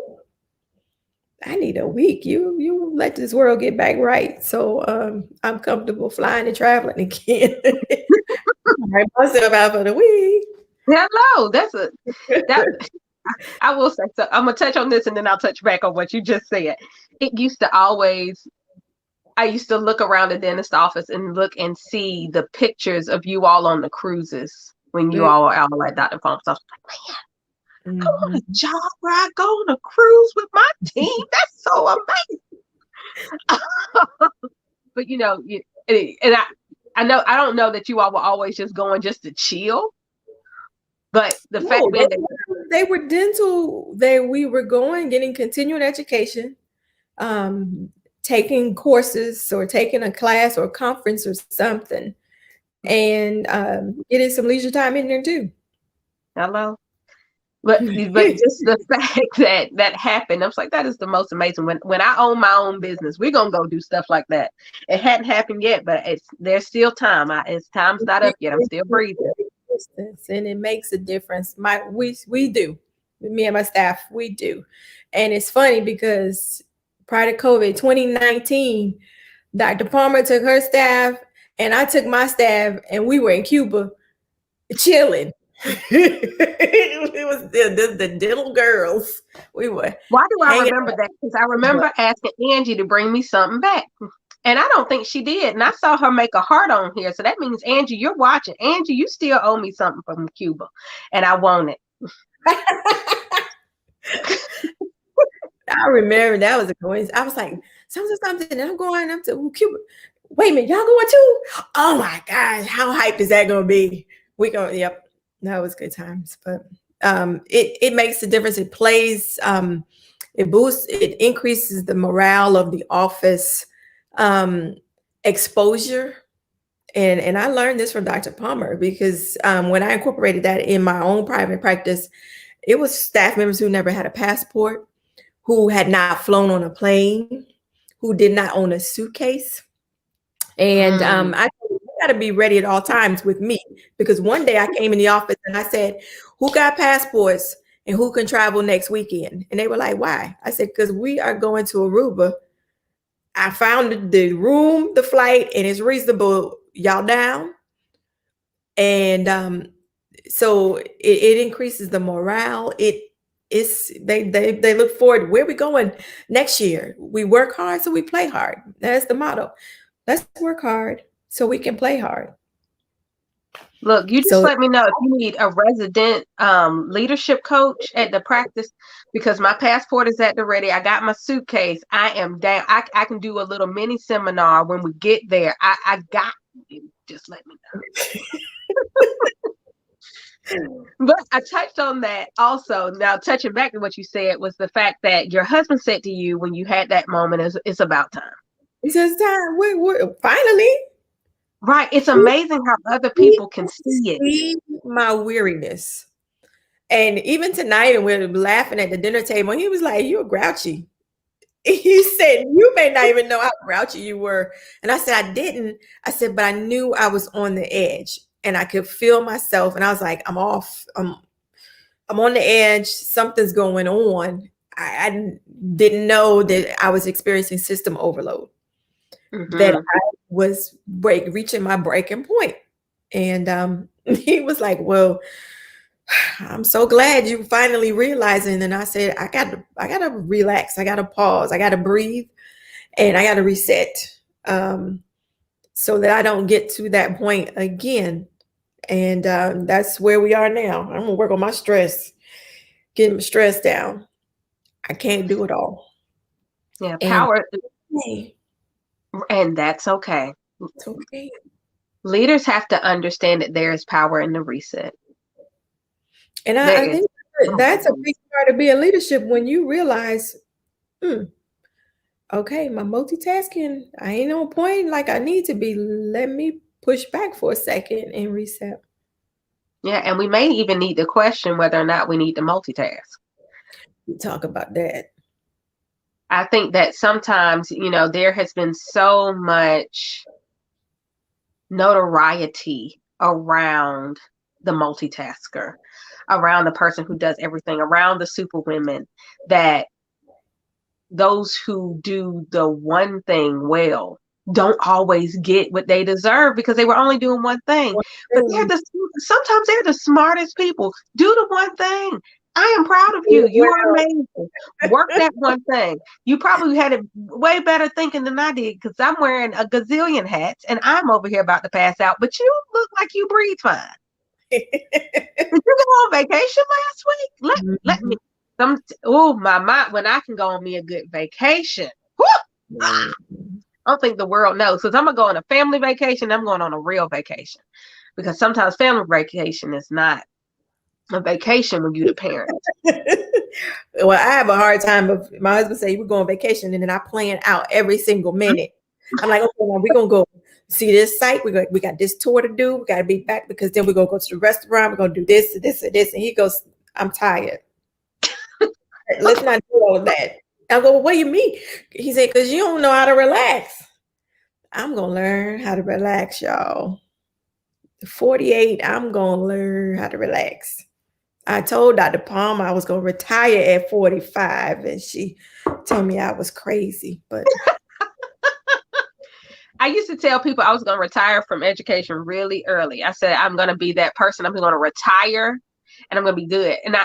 I need a week. You let this world get back right. So I'm comfortable flying and traveling again. Write myself out for the week. Hello. That I will say so. I'm gonna touch on this and then I'll touch back on what you just said. It used to always I used to look around the dentist office and look and see the pictures of you all on the cruises when you all were out at Dr. Funk's. I was like, man, I want a Mhm. job where I go on a cruise with my team. That's so amazing. But and I know I don't know that you all were always just going just to chill, but the fact No, being that they were dental. We were going, getting continuing education, um, taking courses or taking a class or a conference or something, and getting some leisure time in there too. hello. But just the fact that that happened, I was like, that is the most amazing. When I own my own business, we're gonna go do stuff like that. It hadn't happened yet, but there's still time. It's time's not up yet. I'm still breathing. And it makes a difference. We do, me and my staff, we do, and it's funny because prior to COVID, 2019, Dr. Palmer took her staff, and I took my staff, and we were in Cuba chilling. It was the dental girls. We were Why do I hanging remember that? Because I out. remember asking Angie to bring me something back. And I don't think she did. And I saw her make a heart on here. So that means, Angie, you're watching. Angie, you still owe me something from Cuba. And I want it. I remember that was a coincidence. I was like, something, and I'm going up to Cuba. Wait a minute, y'all going too? Oh my gosh, how hyped is that gonna be? We going, yep. That was good times. But it makes a difference. It plays, it boosts, it increases the morale of the office, um, exposure. And I learned this from Dr. Palmer because when I incorporated that in my own private practice, it was staff members who never had a passport, who had not flown on a plane, who did not own a suitcase. And Mm. I told them, you got to be ready at all times with me, because one day I came in the office and I said, who got passports and who can travel next weekend? And they were like, why? I said, because we are going to Aruba. I found the room, the flight, and it's reasonable. Y'all down? And so it increases the morale. They look forward. Where we going next year? We work hard, so we play hard. That's the motto. Let's work hard so we can play hard. Look, you just So let me know if you need a resident leadership coach at the practice, because my passport is at the ready. I got my suitcase. I am down. I can do a little mini seminar when we get there. I got you. Just let me know. But I touched on that also. Now, touching back to what you said was the fact that your husband said to you when you had that moment, it's about time. it's just time. We're finally. Right. It's amazing how other people can see it. See my weariness. And even tonight, and we're laughing at the dinner table, he was like, "You're grouchy." He said, "You may not even know how grouchy you were." And I said, "I didn't." I said, "But I knew I was on the edge, and I could feel myself." And I was like, "I'm off. I'm on the edge. Something's going on." I didn't know that I was experiencing system overload, that Mm-hmm. I was reaching my breaking point. And he was like, "Well, I'm so glad you finally realizing." And I said, I gotta relax. I gotta pause. I gotta breathe, and I gotta reset, so that I don't get to that point again. And that's where we are now. I'm gonna work on my stress, getting my stress down. I can't do it all. Yeah, And power, hey, and that's okay. it's okay. Leaders have to understand that there is power in the reset. And There I is think that's a big part of being leadership, when you realize, hmm, okay, my multitasking, I ain't on point like I need to be. Let me push back for a second and reset. yeah, and we may even need to question whether or not we need to multitask. We talk about that. I think that sometimes, there has been so much notoriety around the multitasker, around the person who does everything, around the super women, that those who do the one thing well don't always get what they deserve because they were only doing one thing. One But thing, sometimes they're the smartest people. Do the one thing. I am proud of do you. it You are well. amazing. Work that one thing. You probably had it way better thinking than I did, because I'm wearing a gazillion hats and I'm over here about to pass out. But you look like you breathe fine. Did you go on vacation last week? Let me Mhm. my mind, when I can go on me a good vacation. Whew! Ah, I don't think the world knows, because I'm gonna go on a family vacation. I'm going on a real vacation, because sometimes family vacation is not a vacation when you're the parent. Well, I have a hard time of my husband say we're going on vacation, and then I plan out every single minute. I'm like, okay, now we're gonna go see this site. We got this tour to do. We got to be back because then we're gonna go to the restaurant. We're gonna do this, this, and this. And he goes, "I'm tired. Let's not do all of that." I go, "Well, what do you mean?" He said, "Because you don't know how to relax." I'm gonna learn how to relax, y'all. 48, I'm gonna learn how to relax. I told Dr. Palmer I was gonna retire at 45, and she told me I was crazy. But I used to tell people I was going to retire from education really early. I said, I'm going to be that person. I'm going to retire and I'm going to be good. And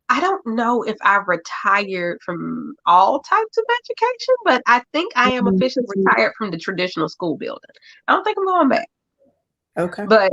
I don't know if I retired from all types of education, but I think I am officially retired from the traditional school building. I don't think I'm going back. okay. But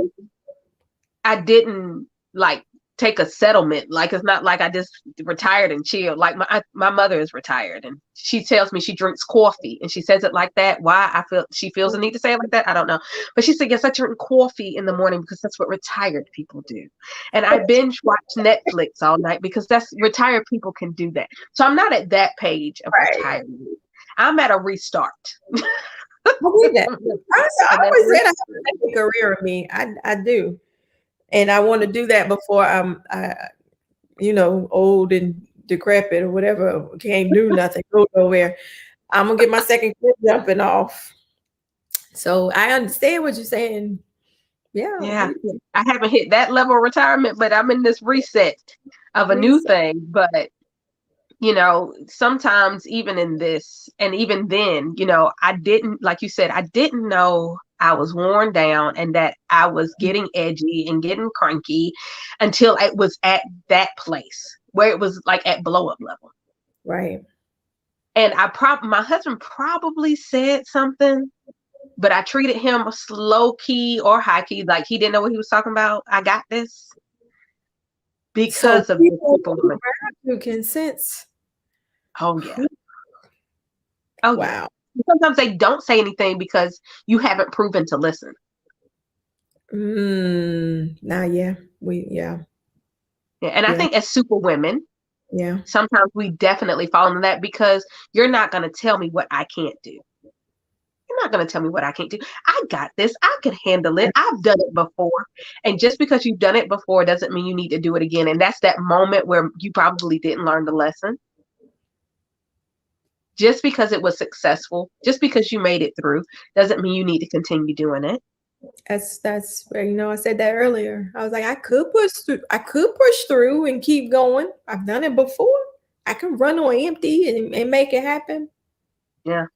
I didn't like take a settlement. Like, it's not like I just retired and chilled. Like my mother is retired, and she tells me she drinks coffee, and she says it like that. Why she feels the need to say it like that, I don't know. But she said, yes, I drink coffee in the morning because that's what retired people do. And I binge watch Netflix all night because that's retired people can do that. So I'm not at that page of retirement. I'm at a restart. I need that. I always said I have to make a career of me. I do. And I want to do that before I'm old and decrepit or whatever, can't do nothing, go nowhere. I'm gonna get my second kid jumping off. So I understand what you're saying. Yeah, I haven't hit that level of retirement, but I'm in this reset of a new thing. But sometimes even in this, and even then, I didn't, like you said, I didn't know I was worn down and that I was getting edgy and getting cranky until it was at that place where it was like at blow up level. Right. And my husband probably said something, but I treated him low key or high key, like he didn't know what he was talking about. I got this because of people around you can sense. Oh yeah. Oh wow. Yeah. Sometimes they don't say anything because you haven't proven to listen. Nah, yeah. Yeah. And I think as super women, sometimes we definitely fall into that because you're not going to tell me what I can't do. You're not going to tell me what I can't do. I got this. I can handle it. I've done it before. And just because you've done it before doesn't mean you need to do it again. And that's that moment where you probably didn't learn the lesson. Just because it was successful, just because you made it through, doesn't mean you need to continue doing it. That's where, I said that earlier. I was like, I could push through and keep going. I've done it before. I can run on empty and make it happen. Yeah.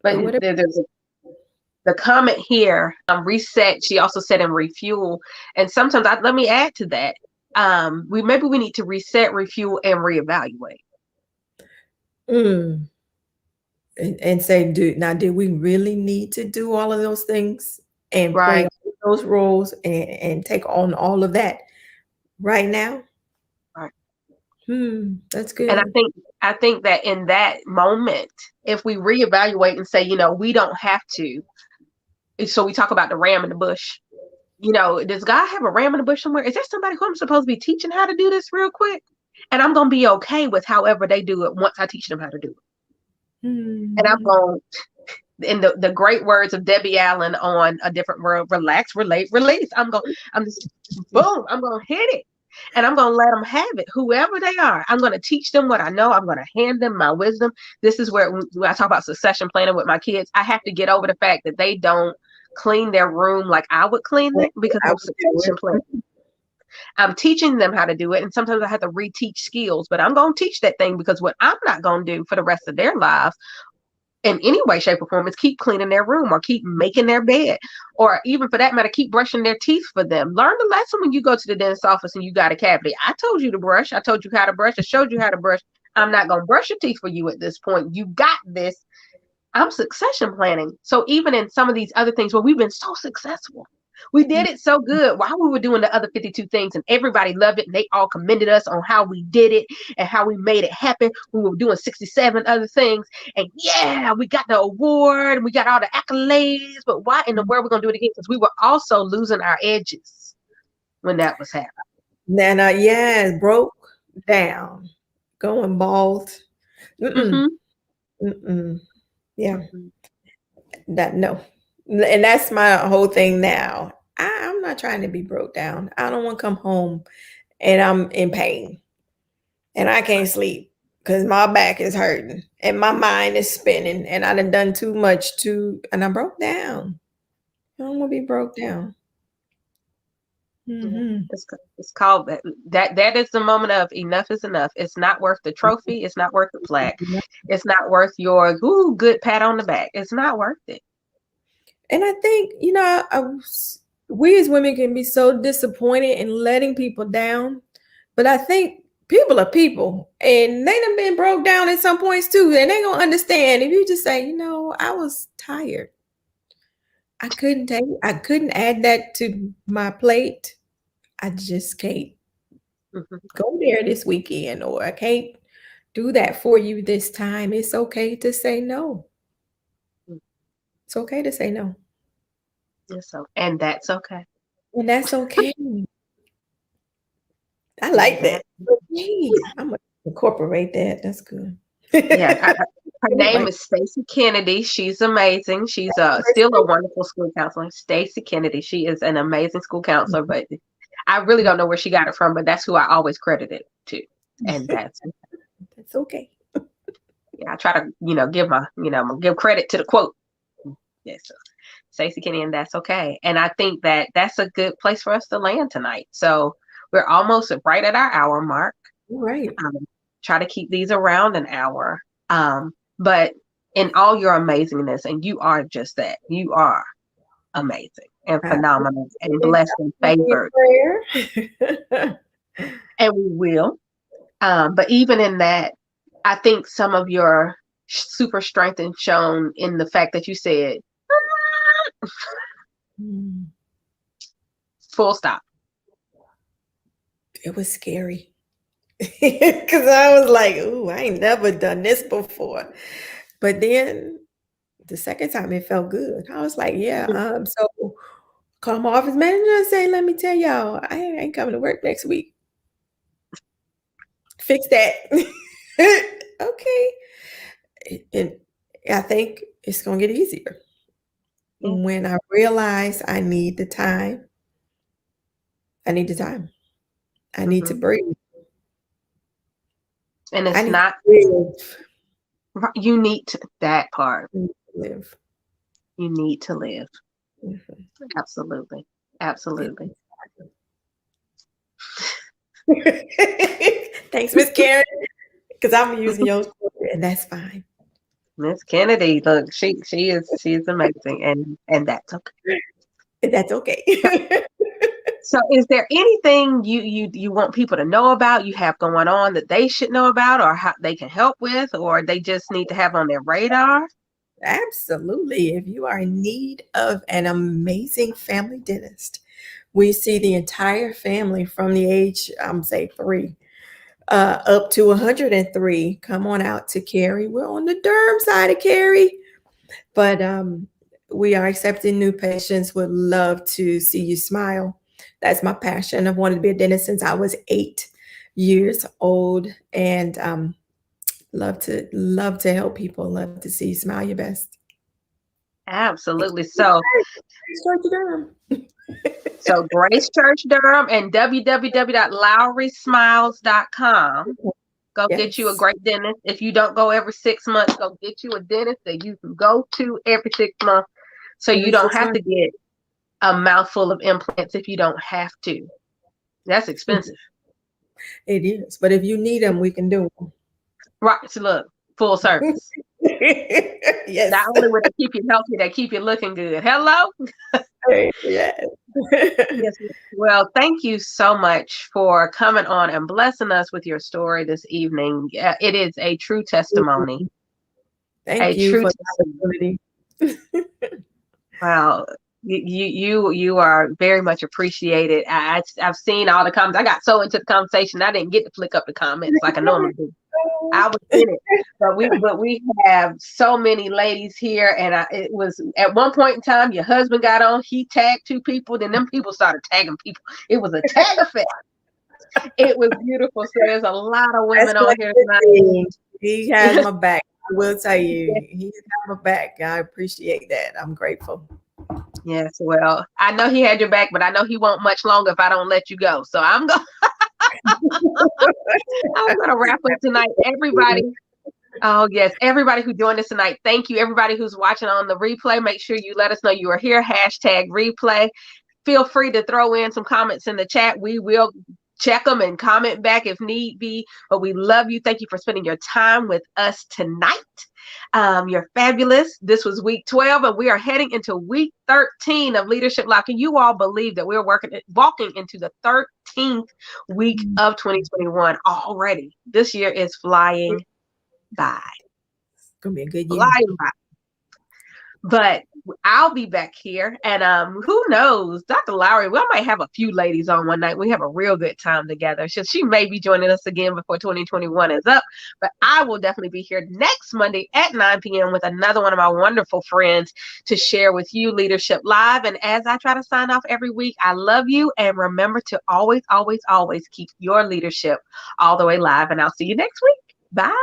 But there's the comment here, reset. She also said, and refuel. And sometimes let me add to that. We need to reset, refuel, and reevaluate. And say, did we really need to do all of those things and play those roles and take on all of that right now? Right. That's good. And I think that in that moment, if we reevaluate and say, we don't have to. So we talk about the ram in the bush. Does God have a ram in the bush somewhere? Is there somebody who I'm supposed to be teaching how to do this real quick? And I'm going to be okay with however they do it once I teach them how to do it. And I'm going, in the great words of Debbie Allen on A Different World, relax, relate, release. I'm going to hit it. And I'm going to let them have it, whoever they are. I'm going to teach them what I know. I'm going to hand them my wisdom. This is where, when I talk about succession planning with my kids, I have to get over the fact that they don't clean their room like I would clean it because I'm succession planning. I'm teaching them how to do it. And sometimes I have to reteach skills, but I'm going to teach that thing because what I'm not going to do for the rest of their lives in any way, shape, or form is keep cleaning their room or keep making their bed, or even for that matter, keep brushing their teeth for them. Learn the lesson when you go to the dentist's office and you got a cavity. I told you to brush. I told you how to brush. I showed you how to brush. I'm not going to brush your teeth for you at this point. You got this. I'm succession planning. So even in some of these other things where we've been so successful, we did it so good while we were doing the other 52 things and everybody loved it and they all commended us on how we did it and how we made it happen. We were doing 67 other things and we got the award and we got all the accolades, but why in the world are we going to do it again? Because we were also losing our edges when that was happening. Then, broke down, going bald. Yeah. No. And that's my whole thing now. I'm not trying to be broke down. I don't want to come home and I'm in pain and I can't sleep because my back is hurting and my mind is spinning and I done too much and I broke down. I don't want to be broke down. It's called that is the moment of enough is enough. It's not worth the trophy. It's not worth the plaque. It's not worth your good pat on the back. It's not worth it. And I think, we as women can be so disappointed in letting people down. But I think people are people and they done been broke down at some points too. And they gonna understand if you just say, I was tired. I couldn't add that to my plate. I just can't Mhm. go there this weekend, or I can't do that for you this time. It's okay to say no. Mm. It's okay to say no. And that's okay. And that's okay. I And like that, that. Okay. I'm gonna incorporate that. That's good. yeah. Her name Right. is Stacy Kennedy. She's amazing. She's still a wonderful school counselor. Stacy Kennedy. She is an amazing school counselor, but I really don't know where she got it from, but that's who I always credit it to. And that's, That's okay. yeah, I try to, give credit to the quote. Yes. So Stacey Kenny, and that's okay. And I think that that's a good place for us to land tonight. So we're almost right at our hour mark. All right. Try to keep these around an hour. But in all your amazingness, and you are just that, you are amazing and I phenomenal and appreciate blessed and favored. prayer. And we will. But even in that, I think some of your super strength is shown in the fact that you said, Mm, full stop. it was scary. Because I was like, ooh, I ain't never done this before. But then the second time it felt good. I was like, yeah, so call my office manager and say, let me tell y'all, I ain't coming to work next week. Fix that. Okay. And I think it's gonna get easier. Yeah. When I realize I need the time, I need the time. I need to Mhm. breathe. And I it's need to not live. you need to, that part. I need to live. You need to live. Mhm. Absolutely. Absolutely. Thanks, Miss Karen, because I'm using yours and that's fine. Miss Kennedy, look, she's amazing, and that's okay. And that's okay. So is there anything you want people to know about, you have going on that they should know about, or how they can help with, or they just need to have on their radar? Absolutely. If you are in need of an amazing family dentist, we see the entire family from the age, say 3 up to 103. Come on out to Cary. We're on the derm side of Cary, but we are accepting new patients. Would love to see you smile. That's my passion. I've wanted to be a dentist since I was 8 years old, and love to help people. Love to see you smile your best. Absolutely. So Start to derm. Grace Church Durham and www.lowerysmiles.com. Go get you a Yes. great dentist. If you don't go every 6 months, go get you a dentist that you can go to every 6 months, so you Every don't six have to months. get a mouthful of implants if you don't have to. That's expensive. It is. But if you need them, we can do them. Right. So look, full service. Not Yes. only will they keep you healthy, they keep you looking good. Hello? Yes. Yes. Well, thank you so much for coming on and blessing us with your story this evening. Yeah, it is a true testimony. A Thank you true for testimony. the opportunity. Wow. You are very much appreciated. I've seen all the comments. I got so into the conversation I didn't get to flick up the comments like I normally do. I was in it, but we have so many ladies here, and it was at one point in time your husband got on, he tagged 2 people, then them people started tagging people. It was a tag effect. It was beautiful. So there's a lot of That's women what on here it tonight. is. He has my back. I will tell you, he's got my back. I appreciate that. I'm grateful. Yes, well, I know he had your back, but I know he won't much longer if I don't let you go. So I'm gonna wrap up tonight. Everybody, oh yes, everybody who joined us tonight, thank you. Everybody who's watching on the replay, make sure you let us know you are here. #replay. Feel free to throw in some comments in the chat. We will check them and comment back if need be. But we love you. Thank you for spending your time with us tonight. You're fabulous. This was week 12, and we are heading into week 13 of Leadership Live. Can you all believe that we're walking into the 13th week of 2021 already? This year is flying by. It's gonna be a good year. Flying by. But I'll be back here, and who knows, Dr. Lowery, we might have a few ladies on one night. We have a real good time together. She may be joining us again before 2021 is up, but I will definitely be here next Monday at 9 p.m. with another one of my wonderful friends to share with you Leadership Live. And as I try to sign off every week, I love you, and remember to always, always, always keep your leadership all the way live. And I'll see you next week. Bye.